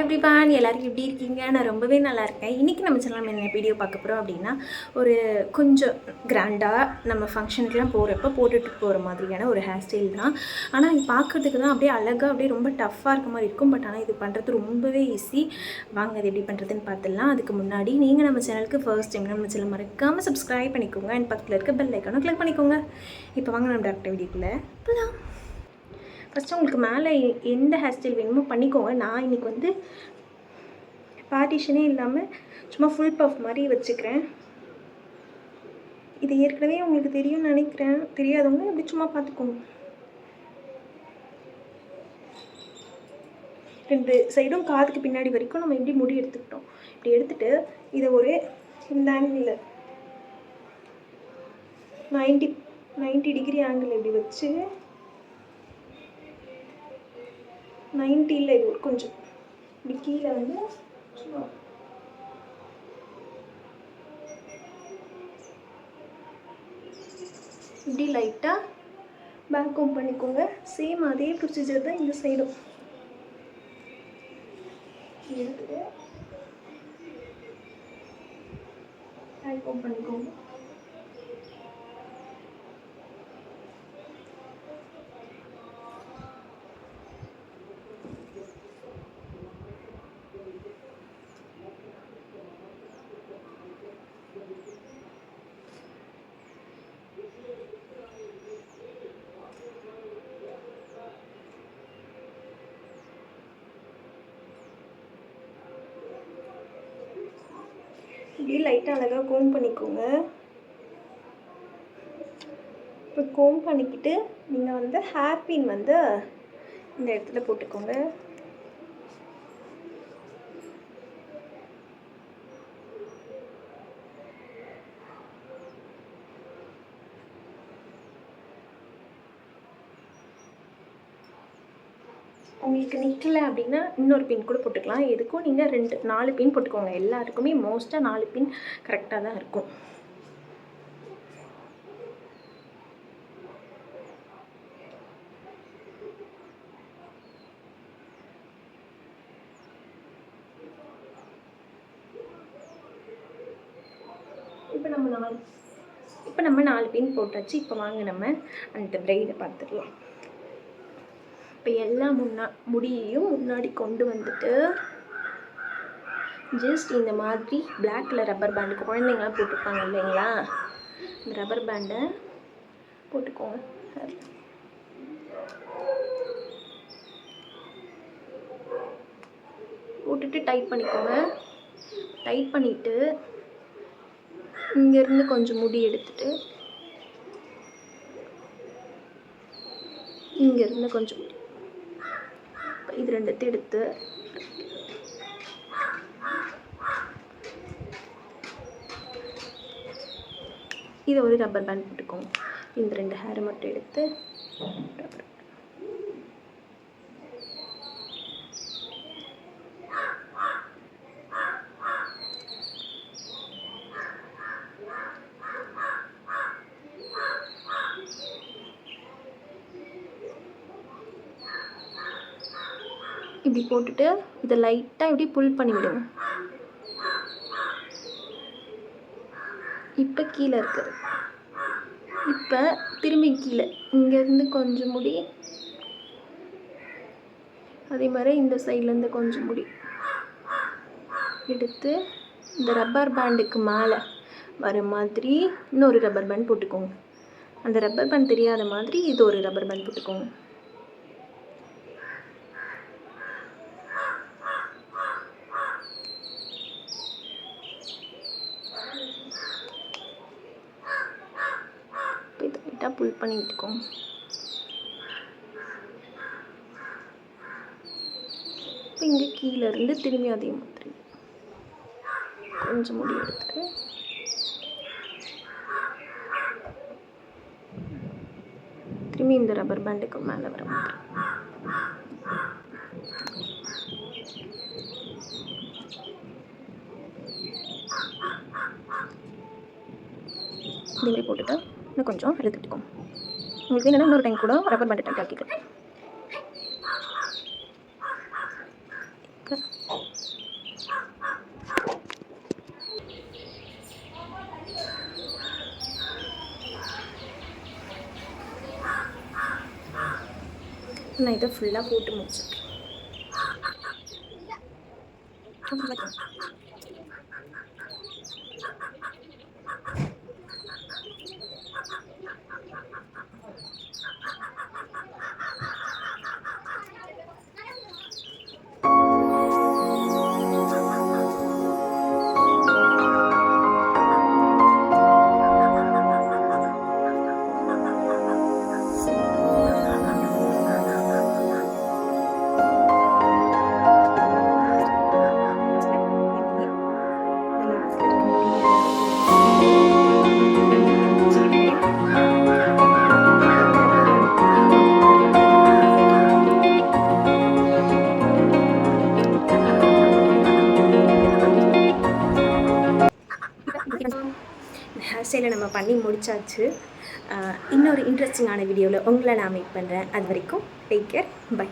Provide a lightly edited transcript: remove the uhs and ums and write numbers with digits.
Everyone எல்லாரும் எப்படி இருக்கீங்க? நான் ரொம்பவே நல்லா இருக்கேன். இன்றைக்கி நம்ம சேனல் என்ன வீடியோ பார்க்க போகிறோம் அப்படின்னா, ஒரு கொஞ்சம் கிராண்டாக நம்ம ஃபங்க்ஷனுக்குலாம் போகிறப்ப போட்டுட்டு போகிற மாதிரியான ஒரு ஹேர் ஸ்டைல் தான். ஆனால் இது பார்க்குறதுக்கு தான் அப்படியே அழகாக அப்படியே ரொம்ப டஃப்பாக இருக்க மாதிரி இருக்கும். பட் ஆனால் இது பண்ணுறது ரொம்பவே ஈஸி. வாங்க அது எப்படி பண்ணுறதுன்னு பார்த்துடலாம். அதுக்கு முன்னாடி நீங்கள் நம்ம சேனலுக்கு ஃபர்ஸ்ட் டைம் நம்ம சேனல் மறக்காமல் சப்ஸ்கிரைப் பண்ணிக்கோங்க. அண்ட் பக்கத்தில் இருக்க பெல் ஐக்கானை கிளிக் பண்ணிக்கோங்க. இப்போ வாங்க நம்ம டேரக்டாக வீடியோக்குள்ளே போகலாம். ஃபஸ்ட்டு உங்களுக்கு மேலே எந்த ஹேர் ஸ்டைல் வேணுமோ பண்ணிக்கோங்க. நான் இன்றைக்கி வந்து பார்ட்டிஷனே இல்லாமல் சும்மா ஃபுல் பஃப் மாதிரி வச்சுக்கிறேன். இது ஏற்கனவே உங்களுக்கு தெரியும்னு நினைக்கிறேன். தெரியாதவங்க அப்படி சும்மா பார்த்துக்கோங்க. 2 சைடும் காதுக்கு பின்னாடி வரைக்கும் நம்ம எப்படி முடி எடுத்துக்கிட்டோம். இப்படி எடுத்துகிட்டு இதை ஒரு இந்த ஆங்கிளில் 90 டிகிரி ஆங்கிள் இப்படி வச்சு 90ல் இது கொஞ்சம் இப்படி கீழே வந்து இப்படி லைட்டாக பேக் கோம் பண்ணிக்கோங்க. சேம் அதே ப்ரொசீஜர் தான் இந்த சைடும். எடுத்துட்டு பேக் கோம் பண்ணிக்கோங்க. இப்படி லைட்டாக அழகாக கோம் பண்ணிக்கோங்க. இப்போ கோம் பண்ணிக்கிட்டு நீங்கள் வந்து ஹேர் பின் வந்து இந்த இடத்துல போட்டுக்கோங்க. உங்களுக்கு நிற்கலை அப்படின்னா இன்னொரு பின் கூட போட்டுக்கலாம். எதுக்கும் நீங்கள் 4 பின் போட்டுக்கோங்க. எல்லாருக்குமே மோஸ்ட்டாக 4 பின் கரெக்டாக தான் இருக்கும். இப்போ நம்ம 4 பின் போட்டாச்சு. இப்போ வாங்க நம்ம அந்த பிரைடை பார்த்துக்கலாம். இப்போ எல்லா முடியையும் முன்னாடி கொண்டு வந்துட்டு ஜஸ்ட் இந்த மாதிரி பிளாக் கலர் ரப்பர் பேண்டு குழந்தைங்களாம் போட்டுருப்பாங்க இல்லைங்களா, இந்த ரப்பர் பேண்டை போட்டுக்கோங்க. போட்டுட்டு டைட் பண்ணிக்கோங்க. டைட் பண்ணிவிட்டு இங்கேருந்து கொஞ்சம் முடி எடுத்துட்டு இங்கேருந்து கொஞ்சம் முடி, இது 2 எடுத்து இதை ஒரு ரப்பர் பேண்ட் போட்டுக்கோங்க. இந்த 2 ஹேரை மட்டும் எடுத்து ரப்பர் இப்படி போட்டுட்டு இதை லைட்டாக இப்படி புல் பண்ணி விடுங்க. இப்போ கீழே இருக்குது. இப்போ திரும்பி கீழே இங்கேருந்து கொஞ்சம் முடி, அதே மாதிரி இந்த சைட்லேருந்து கொஞ்சம் முடி எடுத்து இந்த ரப்பர் பேண்டுக்கு மேலே வர மாதிரி இன்னொரு ரப்பர் பேண்ட் போட்டுக்கோங்க. அந்த ரப்பர் பேண்ட் தெரியாத மாதிரி இது ஒரு ரப்பர் பேண்ட் போட்டுக்கோங்க. புல் பண்ணி விட்டுக்கோங்க. இப்போ இங்கே கீழே இருந்து திரும்பி அதே மாதிரி கொஞ்சம் முடி எடுத்துட்டு திரும்பி இந்த ரப்பர் பேண்டுக்கு மேலே வர மாதிரி இதுவே போட்டுட்டு இன்னும் கொஞ்சம் எடுத்துக்கிட்டுக்கோங்க. உங்களுக்கு என்னென்னா இன்னொரு டைம் கூட ரப்பர் பேண்ட் டைப் ஆக்கிக்கிறேன். நான் இதை ஃபுல்லாக போட்டு முடிச்சிட்டேன். ஹேர் ஸ்டைலை நம்ம பண்ணி முடிச்சாச்சு. இன்னொரு இன்ட்ரெஸ்டிங்கான வீடியோவில் உங்களை நான் மீட் பண்ணுறேன். அது வரைக்கும் டேக் கேர், பை.